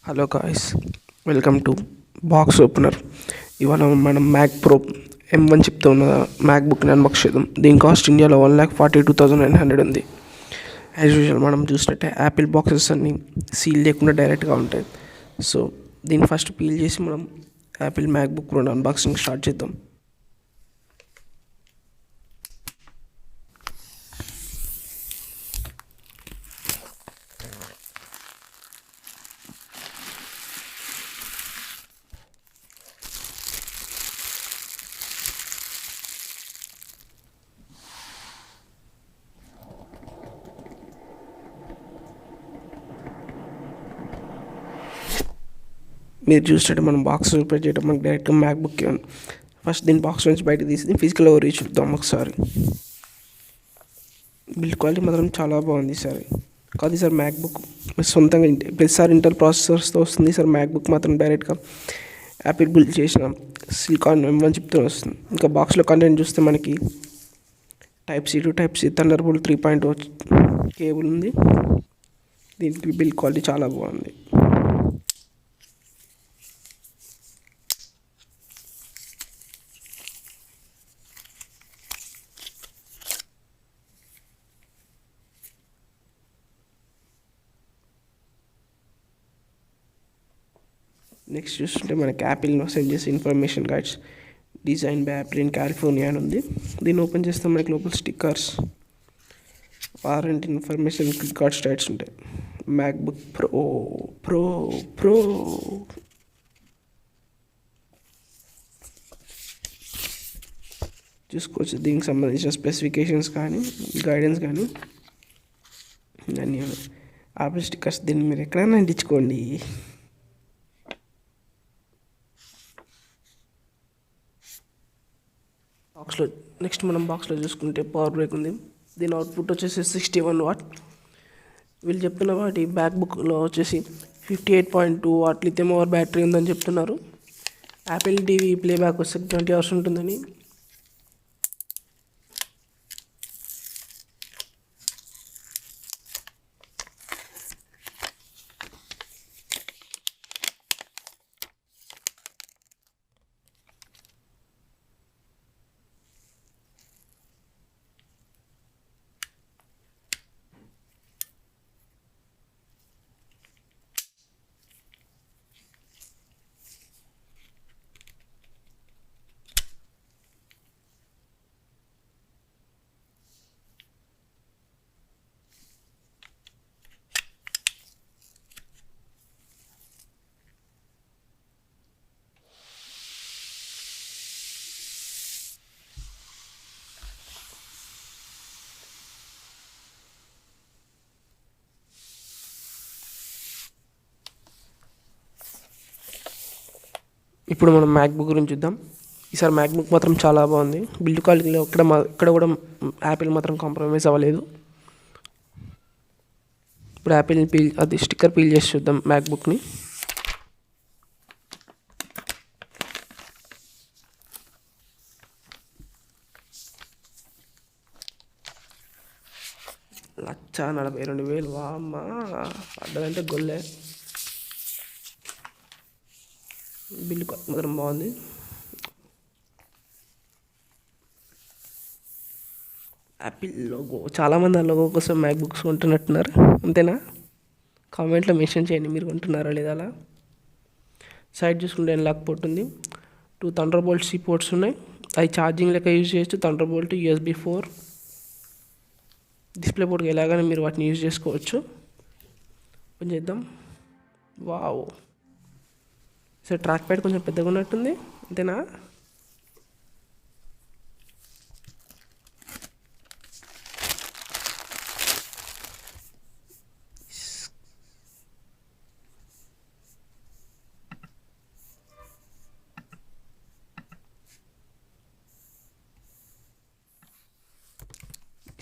Hello guys, welcome to box opener. ఇవాళ మనం Mac pro M1 చిప్తో ఉన్న మ్యాక్బుక్ని అన్బాక్స్ చేద్దాం. దీని కాస్ట్ ఇండియాలో 1,42,900 ఉంది. యాజ్ యూజువల్ మనం చూసినట్టే యాపిల్ బాక్సెస్ అన్నీ సీల్ లేకుండా డైరెక్ట్గా ఉంటాయి. సో దీన్ని ఫస్ట్ పీల్ చేసి మనం Apple MacBook pro unboxing start చేద్దాం. మీరు చూసినట్టు మనం బాక్స్ ప్రిపేర్ చేయడం మనకి డైరెక్ట్గా మ్యాక్బుక్ ఫస్ట్ దీని బాక్స్ నుంచి బయట తీసి ఫిజికల్ ఓవర్ చూద్దాం ఒకసారి. బిల్డ్ క్వాలిటీ మాత్రం చాలా బాగుంది ఈసారి. కాదు ఈసారి మ్యాక్బుక్ సొంతంగా ప్రతిసారి ఇంటెల్ ప్రాసెసర్స్తో వస్తుంది. ఈసారి మ్యాక్బుక్ మాత్రం డైరెక్ట్గా యాపిల్ బిల్డ్ చేసిన సిలికాన్ M1 చిప్తో వస్తుంది. ఇంకా బాక్స్లో కంటెంట్ చూస్తే మనకి type C to type C Thunderbolt 3.0 cable ఉంది. దీనికి బిల్డ్ క్వాలిటీ చాలా బాగుంది. నెక్స్ట్ చూస్తుంటే మనకి యాపిల్ సెండ్ చేసే information guides design by Apple in California అని ఉంది. దీన్ని ఓపెన్ చేస్తే మనకి లోపల స్టిక్కర్స్, వారంటీ ఇన్ఫర్మేషన్, కార్డ్ స్టైట్స్ ఉంటాయి. మ్యాక్బుక్ ప్రో ప్రో ప్రో చూసుకోవచ్చు. దీనికి సంబంధించిన స్పెసిఫికేషన్స్ కానీ గైడెన్స్ కానీ అన్నీ యాపిల్ స్టిక్కర్స్. దీన్ని మీరు ఎక్కడైనా అంటించుకోండి. బాక్స్లో నెక్స్ట్ మనం బాక్స్లో చూసుకుంటే పవర్ బ్రేక్ ఉంది. దీని అవుట్పుట్ వచ్చేసి 61 వాట్. వీళ్ళు చెప్తున్న వాటి మ్యాక్బుక్లో వచ్చేసి 58.2 వాట్ లిథియం అవర్ బ్యాటరీ ఉందని చెప్తున్నారు. యాపిల్ టీవీ ప్లేబ్యాక్ వస్తే 20 అవర్స్ ఉంటుందని. ఇప్పుడు మనం మ్యాక్బుక్ గురించి చూద్దాం. ఈసారి మ్యాక్బుక్ మాత్రం చాలా బాగుంది. బిల్డ్ క్వాలిటీలో ఇక్కడ కూడా యాపిల్ మాత్రం కాంప్రమైజ్ అవ్వలేదు. ఇప్పుడు యాపిల్ని అది స్టిక్కర్ పీల్ చేసి చూద్దాం మ్యాక్బుక్ని. లక్ష 42,000 వామ్మ పడ్డదంటే గొల్లే. బిల్డ్ మాత్రం బాగుంది. యాపిల్ లోగో, చాలామంది ఆ లోగో కోసం మ్యాక్బుక్స్ కొంటున్నట్టున్నారు. అంతేనా? కామెంట్లో మెన్షన్ చేయండి మీరు కొంటున్నారా లేదా. అలా సైడ్ చూసుకుంటే ఎన్లాక్ పోర్ట్ ఉంది. 2 థండర్బోల్ట్ C పోర్ట్స్ ఉన్నాయి. అవి ఛార్జింగ్ లెక్క యూజ్ చేయొచ్చు. థండర్బోల్ట్ USB 4 డిస్ప్లే బోర్డ్కి ఎలాగైనా మీరు వాటిని యూజ్ చేసుకోవచ్చు. ఓపెన్ చేద్దాం. వావ్, సార్ ట్రాక్ ప్యాడ్ కొంచెం పెద్దగా ఉన్నట్టుంది. అంతేనా?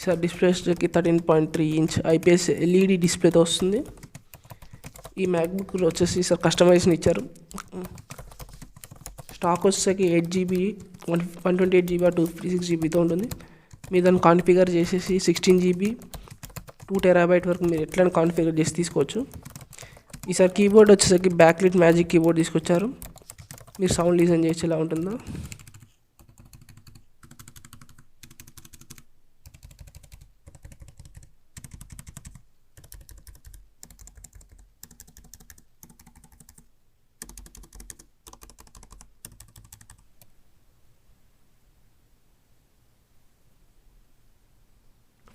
సార్ డిస్ప్లే వచ్చేసరికి 13.3 ఇంచ్ IPS LED డిస్ప్లేతో వస్తుంది. ఈ మ్యాక్బుక్లో వచ్చేసి సార్ కస్టమైజేషన్ ఇచ్చారు. స్టాక్ వచ్చేసరికి 8GB 128GB 256GBతో ఉంటుంది. మీరు దాన్ని కాన్ఫిగర్ చేసేసి 16GB 2 TB వరకు మీరు ఎట్లైనా కాన్ఫిగర్ చేసి తీసుకోవచ్చు. ఈసారి కీబోర్డ్ వచ్చేసరికి బ్యాక్లిట్ మ్యాజిక్ కీబోర్డ్ తీసుకొచ్చారు. మీరు సౌండ్ లిజన్ చేసి ఎలా ఉంటుందో.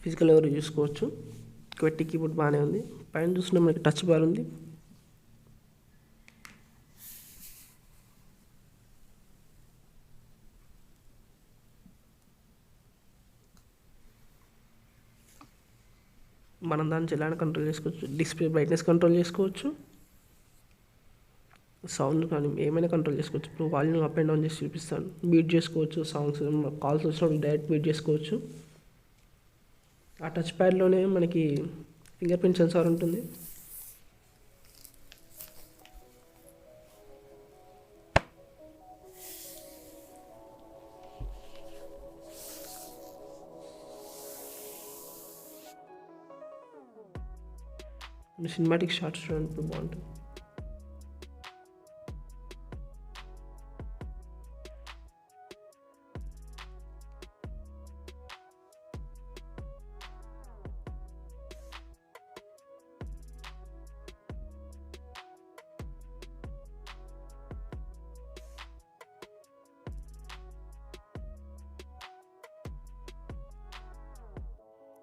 ఫిజికల్ ఎవరు చూసుకోవచ్చు. క్వెట్టి కీబోర్డ్ బాగానే ఉంది. పైన చూసిన మనకి టచ్ బార్ ఉంది. మనం దాన్ని ఎలానే కంట్రోల్ చేసుకోవచ్చు. డిస్ప్లే బ్రైట్నెస్ కంట్రోల్ చేసుకోవచ్చు, సౌండ్ కానీ ఏమైనా కంట్రోల్ చేసుకోవచ్చు. ఇప్పుడు వాల్యూమ్ అప్ అండ్ డౌన్ చేసి చూపిస్తాను. బీట్ చేసుకోవచ్చు, సాంగ్స్ కాల్స్ వచ్చినప్పుడు డైరెక్ట్ బీట్ చేసుకోవచ్చు. ఆ టచ్ ప్యాడ్లోనే మనకి ఫింగర్ ప్రింట్ సెన్సార్ ఉంటుంది. సినిమాటిక్ షార్ట్స్ చూడండి బాగుంటుంది.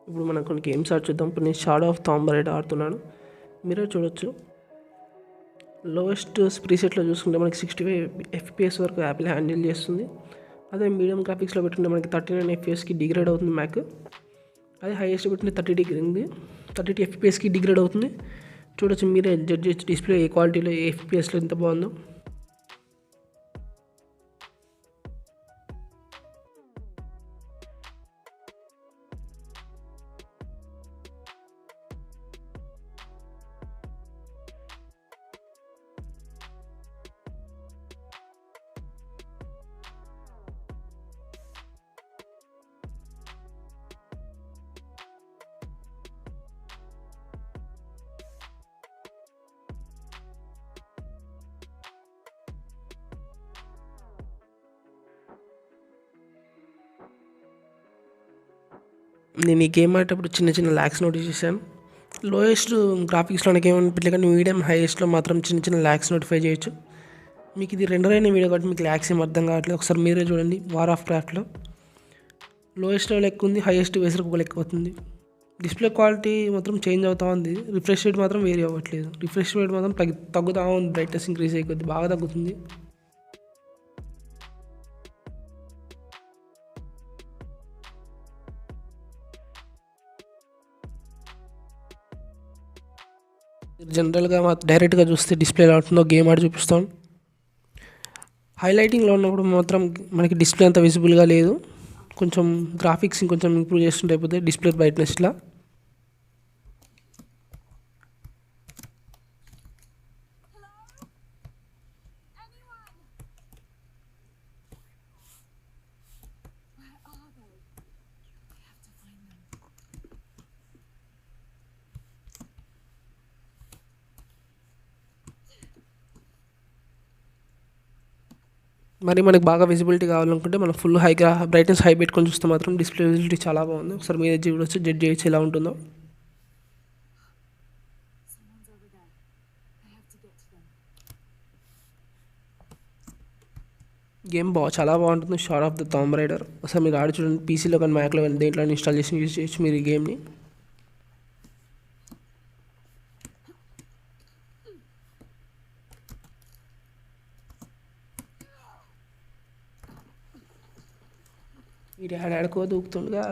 ఇప్పుడు మనం కొన్ని గేమ్స్ ఆడుచుద్దాం. ఇప్పుడు నేను షాడో ఆఫ్ టాంబ్ రైడర్ ఆడుతున్నాను. మీరే చూడొచ్చు. లోయెస్ట్ ప్రీసెట్లో చూసుకుంటే మనకి 65 FPS వరకు యాపిల్ హ్యాండిల్ చేస్తుంది. అదే మీడియం గ్రాఫిక్స్లో పెట్టుకుంటే మనకి 39 FPSకి డిగ్రేడ్ అవుతుంది మ్యాక్. అదే హైయెస్ట్ పెట్టుకుంటే 32 FPSకి డిగ్రేడ్ అవుతుంది. చూడొచ్చు, మీరే జడ్జ్ చేయొచ్చు డిస్ప్లే ఏ క్వాలిటీలో ఏ FPSలో ఎంత బాగుందో. నేను ఈ గేమ్ ఆడేటప్పుడు చిన్న చిన్న ల్యాగ్స్ నోటీస్ చేశాను. లోయెస్ట్ గ్రాఫిక్స్లో నాకు ఏమనిపించలేదు, కానీ మీడియం హైయెస్ట్లో మాత్రం చిన్న చిన్న ల్యాగ్స్ నోటిఫై చేయొచ్చు. మీకు ఇది రెండర్ అయిన వీడియో కాబట్టి మీకు ల్యాగ్స్ ఏం అర్థం కావట్లేదు. ఒకసారి మీరే చూడండి. వార్ ఆఫ్ క్రాఫ్ట్లో లోయెస్ట్ లెవెల్ ఎక్కువ ఉంది, హైయెస్ట్ వేసరికి ఒక ఎక్కువ అవుతుంది. డిస్ప్లే క్వాలిటీ మాత్రం చేంజ్ అవుతూ ఉంది. రిఫ్రెష్ రేట్ మాత్రం వేరీ అవ్వట్లేదు. రిఫ్రెష్ రేట్ మాత్రం తగ్గుతూ ఉంది. బ్రైట్నెస్ ఇంక్రీజ్ అయిపోద్ది, బాగా తగ్గుతుంది. జనరల్గా డైరెక్ట్గా చూస్తే డిస్ప్లే ఎలా ఉంటుందో గేమ్ ఆడి చూపిస్తాం. హైలైటింగ్లో ఉన్నప్పుడు మాత్రం మనకి డిస్ప్లే అంత విజిబుల్గా లేదు. కొంచెం గ్రాఫిక్స్ ఇంకొంచెం ఇంప్రూవ్ చేస్తుంటే అయిపోతే డిస్ప్లే బ్రైట్నెస్లా. మరి మనకి బాగా విజిబిలిటీ కావాలనుకుంటే మనం ఫుల్ బ్రైట్నెస్ హై పెట్టుకొని చూస్తే మాత్రం డిస్ప్లే విజిబిలిటీ చాలా బాగుంది. ఒకసారి మీరే చూడొచ్చు, జడ్జ్ చేయొచ్చు ఎలా ఉంటుందో. గేమ్ చాలా బాగుంటుంది. Shadow of the Tomb Raider ఒకసారి మీరు ఆడి చూడండి. పీసీలో కానీ మ్యాక్లో కానీ దేంట్లో ఇన్స్టాల్ చేసి యూజ్ చేయొచ్చు మీరు ఈ గేమ్ని. వీడు ఆడాడుకో దూకుతుండగా.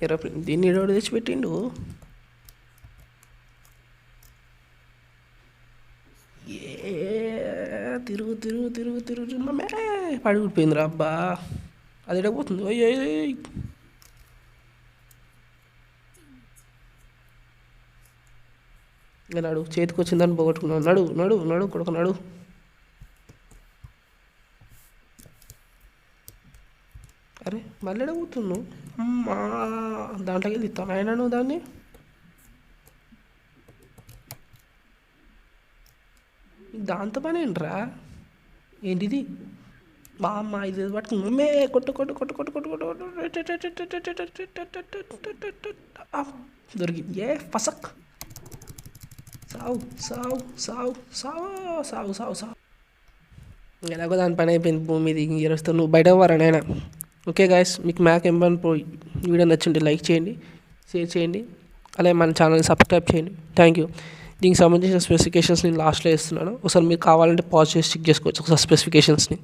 ఏరోప్లేన్ దీన్ని రోడ్డు తెచ్చిపెట్టిండు. తిరుగు తిరుగు తిరుగు తిరుగు మమ్మే పడి ఊడిపోయిందిరా అబ్బా. అది ఎడకపోతుంది. అయ్యో ఇంకా నడు, చేతికి వచ్చిందని పోగొట్టుకున్నావు. నడు నడు నడు కొడుకు నడు. అరే మళ్ళీ ఎడబోతున్నావు అమ్మా. దాంట్లోకి వెళ్ళి ఇస్తాను ఆయన నువ్వు దాన్ని. దాంతో పని ఏంట్రా, ఏంటిది మా అమ్మ ఇది పట్టుకుని మమ్మే కొట్టు కొట్టు కొట్టు కొట్టు కొట్టు కొట్టు దొరికింది. ఏ పసక్ సావు సావు సావు సావు సావు సావు సావు. ఎలాగో దాని పని అయిపోయింది భూమి మీద. ఇంక నువ్వు బయట వారాను ఆయన. ఓకే గాయస్, మీకు మ్యాక్ M1 Pro వీడియో నచ్చుంటే లైక్ చేయండి, షేర్ చేయండి, అలాగే మన ఛానల్ని సబ్స్క్రైబ్ చేయండి. Thank you. దీనికి సంబంధించిన స్పెసిఫికేషన్స్ నేను లాస్ట్లో ఇస్తున్నాను. ఒకసారి మీరు కావాలంటే పాజ్ చేసి చెక్ చేసుకోవచ్చు ఒకసారి స్పెసిఫికేషన్స్ని.